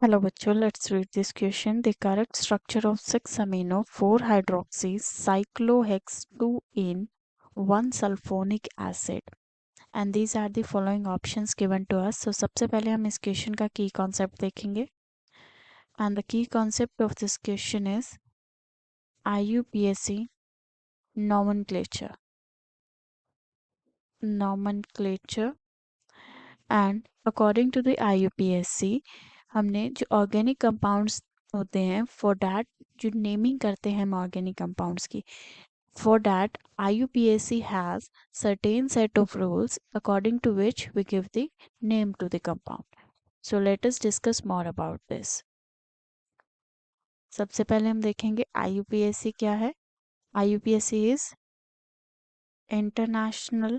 Hello बच्चों, let's read this question. The correct structure of 6-amino 4-hydroxy cyclohexane 1 sulfonic acid and these are the following options given to us. So सबसे पहले हम इस question का की concept देखेंगे and the key concept of this question is IUPAC nomenclature and according to the IUPAC हमने जो organic compounds होते हैं फॉर दैट जो नेमिंग करते हैं हम ऑर्गेनिक कंपाउंड्स की for that IUPAC has certain set of rules according to which we give the name to the compound. So let us discuss more about this. सबसे पहले हम देखेंगे IUPAC क्या है. IUPAC is International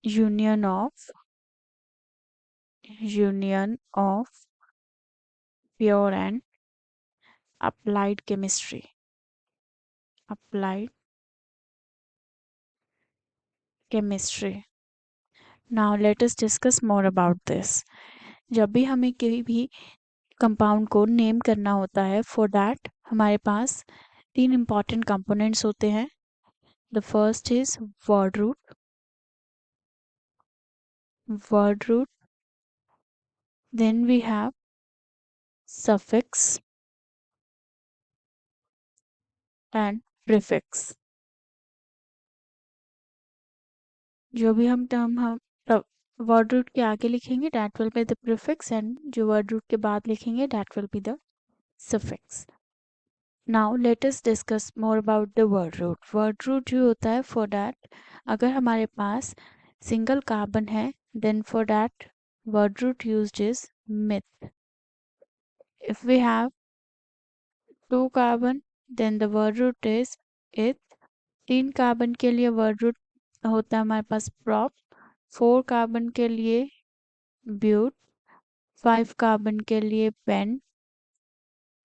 Union of Pure and Applied Chemistry. Now let us discuss more about this. जब भी हमें कोई भी कंपाउंड को नेम करना होता है फॉर दैट हमारे पास 3 इंपॉर्टेंट कंपोनेंट्स होते हैं. The first is word root then we have suffix and prefix. जो भी हम टर्म हम वर्ड रूट के आगे लिखेंगे that will be the prefix and जो वर्ड रूट के बाद लिखेंगे that will be the suffix. Now let us discuss more about the word root. Word root जो होता है फॉर दैट अगर हमारे पास सिंगल कार्बन है then for that word root used is meth. If we have 2 carbon then the word root is eth. 3 carbon के लिए word root होता है हमारे पास प्रॉप. 4 कार्बन के लिए ब्यूट. 5 कार्बन के लिए पेन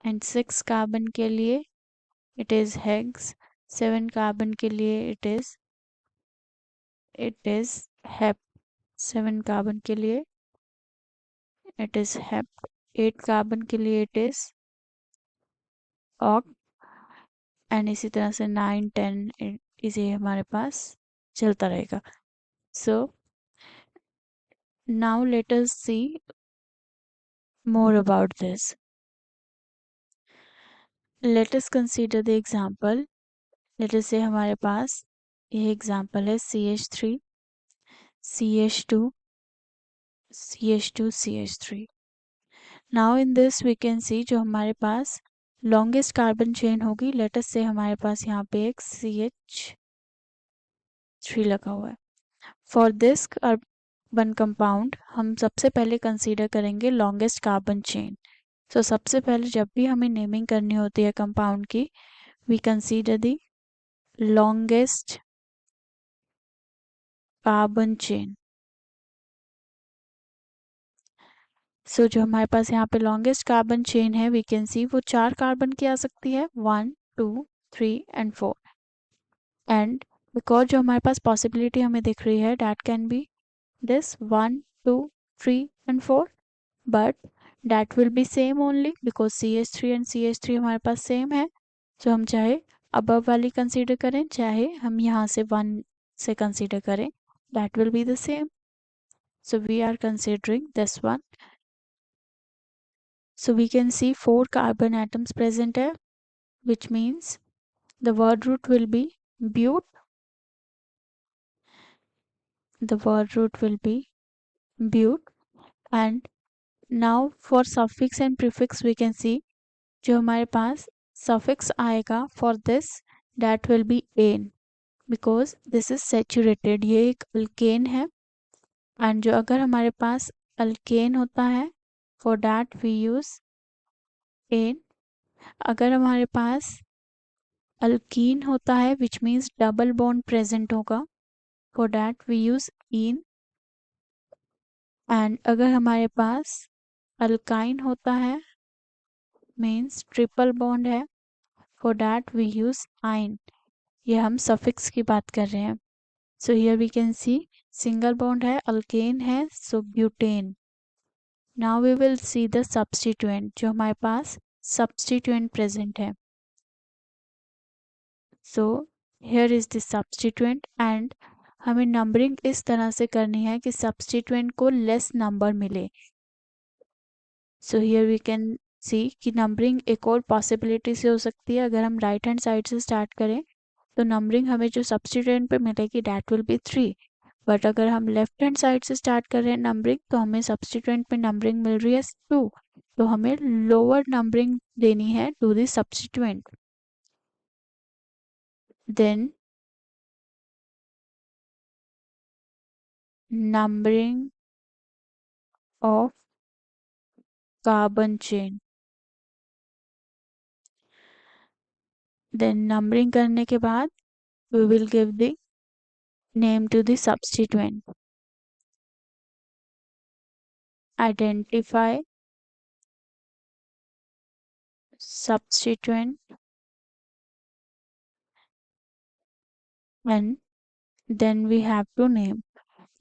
एंड 6 कार्बन के लिए it is hex. 7 कार्बन के लिए it is hep. 7 कार्बन के लिए it is hep. 8 कार्बन के लिए it is oct एंड इसी तरह से 9 10 इसे हमारे पास चलता रहेगा. So now let us see more about this. Let us consider the example. Let us say हमारे पास ये एग्जाम्पल है CH3 CH2 CH2 CH3. Now in this we can see जो हमारे पास लॉन्गेस्ट कार्बन चेन होगी लेट अस से हमारे पास यहाँ पे एक CH3 लगा हुआ है. फॉर दिस कार्बन कंपाउंड हम सबसे पहले कंसीडर करेंगे लॉन्गेस्ट कार्बन चेन. सो सबसे पहले जब भी हमें नेमिंग करनी होती है कंपाउंड की we consider the longest carbon chain. So जो हमारे पास यहाँ पे लॉन्गेस्ट कार्बन चेन है वी कैन सी वो 4 कार्बन की आ सकती है 1 2 3 एंड 4. एंड बिकॉज जो हमारे पास पॉसिबिलिटी हमें दिख रही है that can be this 1 2 3 and 4 but that will B same only because CH3 and CH3 हमारे पास सेम है. तो हम चाहे अबव वाली कंसीडर करें चाहे हम यहाँ से 1 से कंसीडर करें that will be the same. So we are considering this one. So we can see 4 carbon atoms present here, which means the word root will be but. The word root will be but. And now for suffix and prefix we can see जो हमारे पास suffix आएगा for this that will be ane because this is saturated. ये एक alkane है and जो अगर हमारे पास alkane होता है for that we use ane. अगर हमारे पास अल्कीन होता है which means double bond present होगा for that we use ene. And अगर हमारे पास अल्काइन होता है मीन्स ट्रिपल बॉन्ड है for that we use yne. ये हम सफिक्स की बात कर रहे हैं. So here we can see single bond है अल्केन है so butane. Now we will see the substituent, जो हमारे पास सब्स्टिट्यूएंट प्रेजेंट है. So here is the substituent and हमें नंबरिंग इस तरह से करनी है कि सब्स्टिट्यूएंट को लेस नंबर मिले. So here we can see कि नंबरिंग एक और पॉसिबिलिटी से हो सकती है. अगर हम राइट हैंड साइड से स्टार्ट करें तो नंबरिंग हमें जो सब्स्टिट्यूएंट पे मिलेगी दैट विल बी 3. बट अगर हम लेफ्ट हैंड साइड से स्टार्ट कर रहे हैं नंबरिंग तो हमें सब्स्टिट्यूएंट पे नंबरिंग मिल रही है 2. तो हमें लोअर नंबरिंग देनी है to the substituent. Then numbering of carbon chain. Then numbering करने के बाद we will give the name to the substituent. Identify substituent and then we have to name.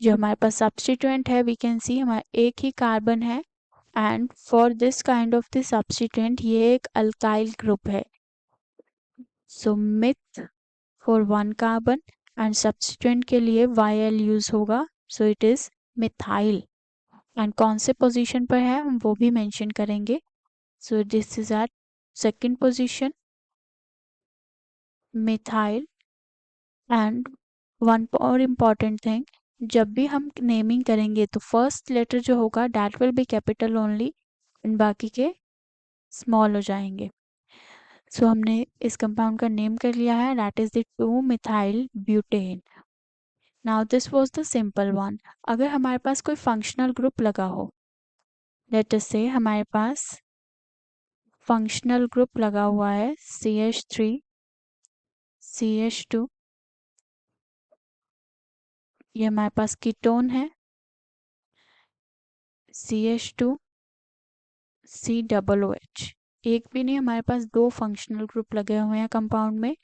जो हमारे पास substituent है we can see हमारा एक ही कार्बन है and for this kind of the substituent ये एक alkyl group है. So meth for one carbon and substituent के लिए YL यूज होगा. So it is methyl. And कौन से पोजीशन पर है हम वो भी मेंशन करेंगे. So this is at second position methyl. And one और इम्पॉर्टेंट थिंग, जब भी हम नेमिंग करेंगे तो फर्स्ट लेटर जो होगा that will B capital only and बाकी के स्मॉल हो जाएंगे. सो हमने इस कंपाउंड का नेम कर लिया है that is the 2 methyl butane. Now this was the simple one. अगर हमारे पास कोई फंक्शनल ग्रुप लगा हो, लेट अस से हमारे पास फंक्शनल ग्रुप लगा हुआ है CH3 CH2, ये हमारे पास कीटोन है CH2 COOH. एक भी नहीं, हमारे पास 2 फंक्शनल ग्रुप लगे हुए हैं कंपाउंड में.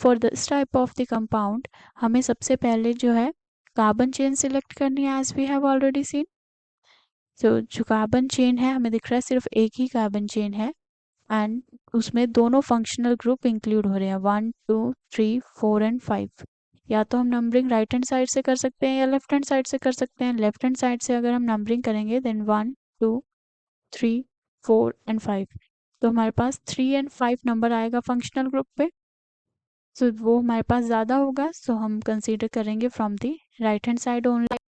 For this type of the compound हमें सबसे पहले जो है कार्बन चेन सिलेक्ट करनी है as we have already seen. तो जो कार्बन चेन है हमें दिख रहा है सिर्फ एक ही कार्बन चेन है एंड उसमें दोनों फंक्शनल ग्रुप इंक्लूड हो रहे हैं 1 2 3 4 एंड 5. या तो हम नंबरिंग राइट हैंड साइड से कर सकते हैं या लेफ्ट हैंड साइड से कर सकते हैं. लेफ्ट हैंड साइड से अगर हम नंबरिंग करेंगे देन 1 2 3 4 एंड 5, तो हमारे पास 3 एंड 5 नंबर आएगा फंक्शनल ग्रुप पे. सो वो हमारे पास ज़्यादा होगा, सो हम कंसीडर करेंगे from the right hand side only.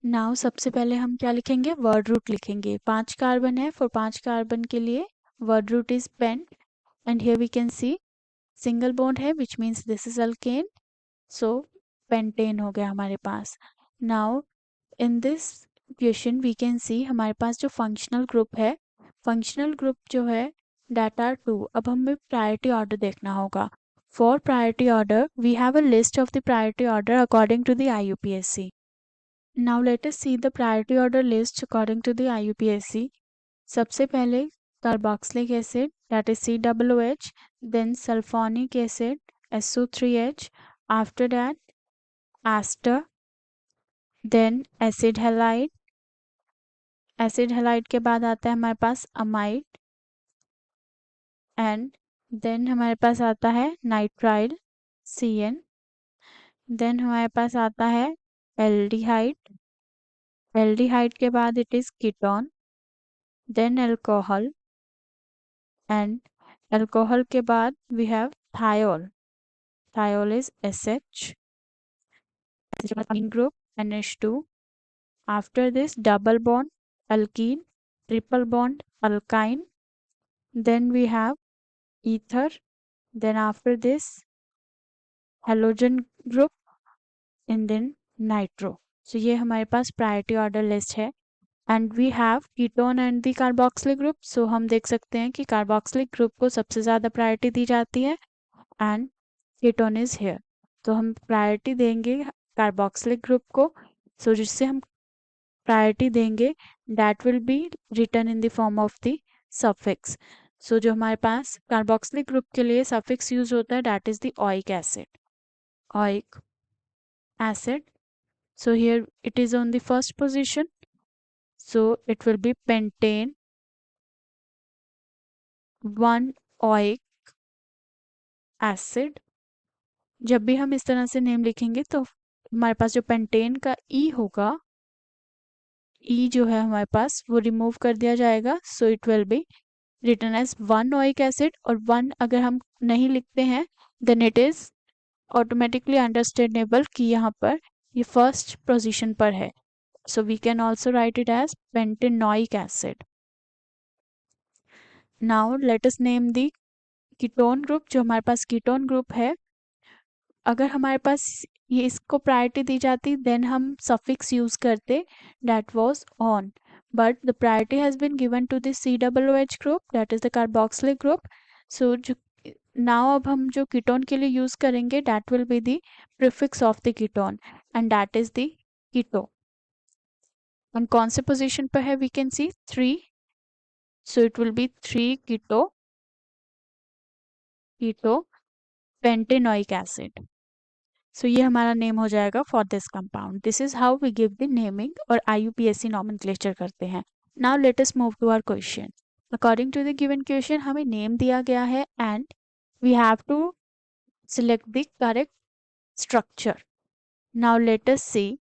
Now सबसे पहले हम क्या लिखेंगे, वर्ड रूट लिखेंगे. 5 कार्बन है, फॉर 5 कार्बन के लिए word root is pent and here we can see single bond है which means this is alkane. So pentane हो गया हमारे पास. Now in this question we can see हमारे पास जो फंक्शनल ग्रुप है, फंक्शनल ग्रुप जो है दैट आर 2. अब हमें प्रायोरिटी ऑर्डर देखना होगा. For priority order we have a list of the priority order according to the IUPAC. Now let us see the priority order list according to the IUPAC. सबसे पहले carboxylic acid that is COOH, then sulfonic acid SO3H, after that ester, then acid halide. Acid halide के बाद आता है हमारे पास amide and then हमारे पास आता है नाइट्राइल CN. देन हमारे पास आता है एल्डिहाइड. एल्डिहाइड के बाद it is ketone, then alcohol and alcohol के बाद we have thiol. Thiol is SH. group NH2. After this double bond alkene, triple bond alkyne, then we have ether, then after this halogen group and then nitro. So ये हमारे पास priority order list है and we have ketone and the carboxylic group. So हम देख सकते हैं कि carboxylic group को सबसे ज़्यादा प्रायोरिटी दी जाती है एंड कीटोन इज हेयर. तो हम प्रायोरिटी देंगे कार्बोक्सिलिक ग्रुप को. सो जिससे हम प्रायोरिटी देंगे that will be written in the form of the suffix. So जो हमारे पास कार्बोक्सिलिक ग्रुप के लिए सफिक्स यूज होता है that is the oic acid. Oic acid. So here it is on the first position. so it will be pentane 1 oic acid। जब भी हम इस तरह से नेम लिखेंगे तो हमारे पास जो पेंटेन का ई होगा, ई जो है हमारे पास वो रिमूव कर दिया जाएगा, so it will be written as 1 oic acid. और 1 अगर हम नहीं लिखते हैं then it is automatically understandable कि यहाँ पर ये फर्स्ट पोजीशन पर है, so we can also write it as pentanoic acid. Now let us name the ketone group. जो हमारे पास कीटोन ग्रुप है, अगर हमारे पास ये इसको प्रायोरिटी दी जाती देन हम सफिक्स यूज करते that was on, but the priority has been given to this COOH group that is the carboxylic group. So जो नाउ अब हम जो कीटोन के लिए यूज करेंगे that will be the prefix of the ketone and that is the keto. And कौन से position पर है we can see 3, so it will be 3 keto pentanoic acid. So ये हमारा नेम हो जाएगा for this compound. This is how we give the naming और IUPAC nomenclature करते हैं। Now let us move to our question. According to the given question हमें name दिया गया है and we have to select the correct structure. Now let us see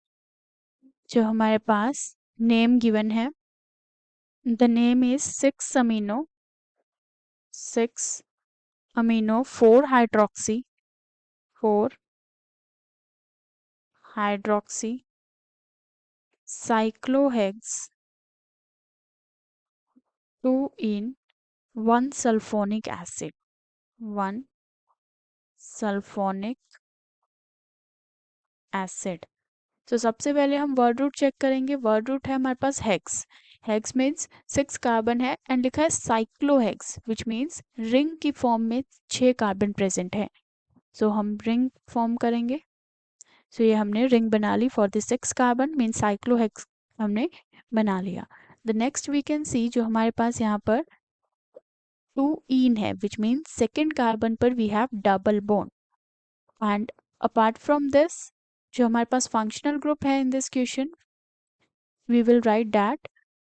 जो हमारे पास नेम गिवन है, the name is 6 amino 4 hydroxy cyclohexes 2 in 1 sulfonic acid, 1 sulfonic acid। तो सबसे पहले हम वर्ड रूट चेक करेंगे। वर्ड रूट है हमारे पास हेक्स, हेक्स मीन्स 6 कार्बन है एंड लिखा है साइक्लोहेक्स विच मीन्स रिंग की फॉर्म में 6 कार्बन प्रेजेंट है। सो हम रिंग फॉर्म करेंगे। सो ये हमने रिंग बना ली for the 6 carbon mean cyclohex हमने बना लिया। The next we can see जो हमारे पास यहाँ पर 2 इन है विच मीन्स सेकेंड कार्बन पर we have double bond. And apart from this जो हमारे पास फंक्शनल ग्रुप है in this question we will write that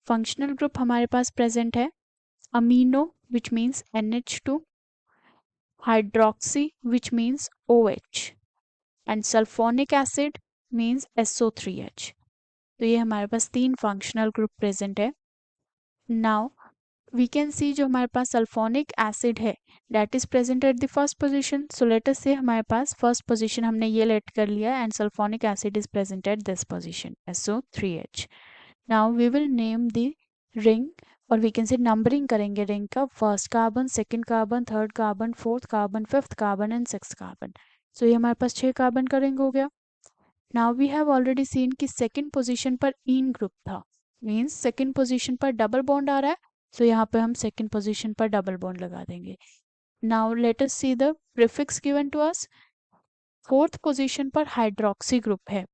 functional group हमारे पास प्रेजेंट है amino which means NH2, hydroxy which means OH and sulphonic acid means SO3H। तो ये हमारे पास 3 फंक्शनल ग्रुप प्रेजेंट है। नाउ वी कैन सी जो हमारे पास सल्फोनिक एसिड है that is present at the first position. So let us से हमारे पास फर्स्ट पोजीशन हमने ये लेट कर लिया and sulphonic acid is present at this position SO3H। Now we will name the ring और वी कैन से नंबरिंग करेंगे रिंग का, first carbon, second carbon, third carbon, fourth carbon, fifth carbon and sixth carbon. So ये हमारे पास 6 carbon का ring हो गया। Now we have already seen कि सेकेंड पोजीशन पर इन ग्रुप था मीन्स सेकेंड पोजीशन पर डबल बॉन्ड आ रहा है, सो यहाँ पे हम सेकेंड पोजीशन पर डबल बॉन्ड लगा देंगे। Now let us see the prefix given to us. Fourth position पर हाइड्रोक्सी ग्रुप है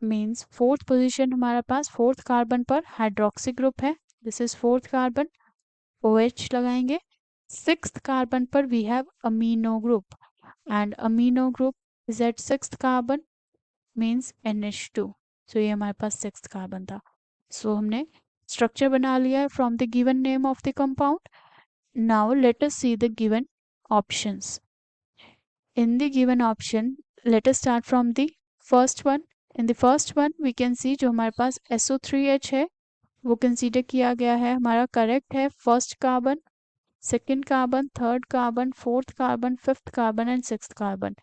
मीन्स फोर्थ पोजीशन हमारे पास फोर्थ कार्बन पर हाइड्रोक्सी ग्रुप है, this is fourth carbon, OH लगाएंगे। सिक्स्थ कार्बन पर we have amino group and amino group is at sixth carbon means NH2। So ये हमारे पास सिक्स्थ कार्बन था। सो हमने स्ट्रक्चर बना लिया है from the given name of the compound. Now let us see the given options. In the given option, let us start from the first one. In the first one, we can see जो हमारे पास SO3H है वो consider किया गया है, हमारा correct है। First carbon, second carbon, third carbon, fourth carbon, fifth carbon and sixth carbon.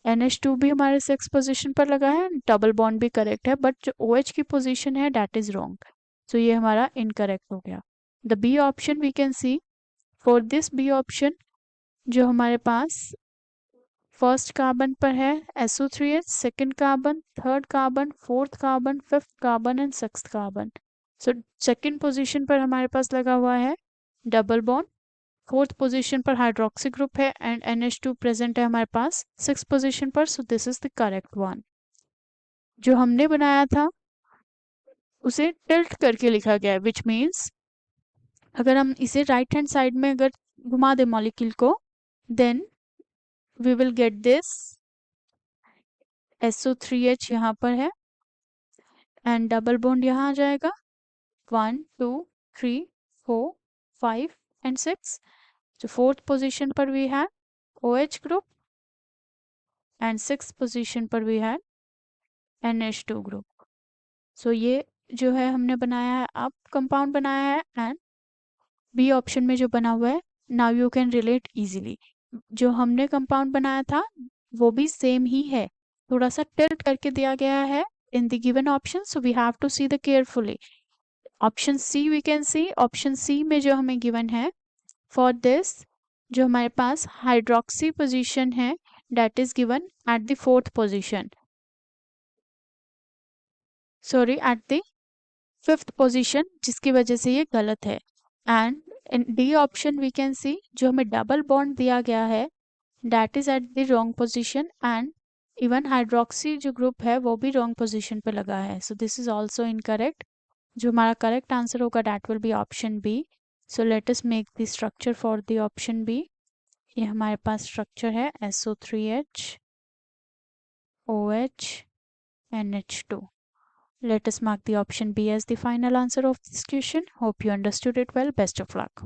NH2 भी हमारे सिक्स पोजीशन पर लगा है, डबल बॉन्ड भी करेक्ट है, बट जो OH की पोजीशन है दैट इज रॉन्ग, सो ये हमारा इनकरेक्ट हो गया। The B option we can see, for this B option जो हमारे पास फर्स्ट कार्बन पर है SO3H, second carbon, third carbon, fourth carbon, fifth carbon and sixth carbon. So second position पर हमारे पास लगा हुआ है डबल बॉन्ड, फोर्थ पोजीशन पर हाइड्रोक्सी ग्रुप है एंड NH2 प्रेजेंट है हमारे पास सिक्स पोजीशन पर, सो this is the correct one. जो हमने बनाया था उसे टिल्ट करके लिखा गया है विच मीन्स अगर हम इसे राइट हैंड साइड में अगर घुमा दे मॉलिक्यूल को then we will get this SO3H यहाँ पर है एंड डबल बॉन्ड यहाँ आ जाएगा 1 2 3 4 5 and 6. So fourth position पर we had OH group and sixth position पर we had NH2 group. So ये जो है हमने बनाया है, अब कंपाउंड बनाया है एंड बी ऑप्शन में जो बना हुआ है, now you can relate easily. जो हमने कंपाउंड बनाया था वो भी सेम ही है, थोड़ा सा टिल्ट करके दिया गया है in the given option, so we have to see the carefully. Option C we can see, option C में जो हमें गिवन है फॉर दिस, जो हमारे पास हाइड्रोक्सी पोजीशन है that is given at the fourth position, sorry at the fifth position, जिसकी वजह से ये गलत है. And in D option we can see, जो हमें डबल बॉन्ड दिया गया है that is at the wrong position and even hydroxy जो ग्रुप है वो भी रॉन्ग पोजीशन पे लगा है. So this is also incorrect. जो हमारा करेक्ट आंसर होगा that will be option B. So let us make the structure for the option B. ये हमारे पास स्ट्रक्चर है SO3H OH NH2. Let us mark the option B as the final answer of this question. Hope you understood it well. Best of luck.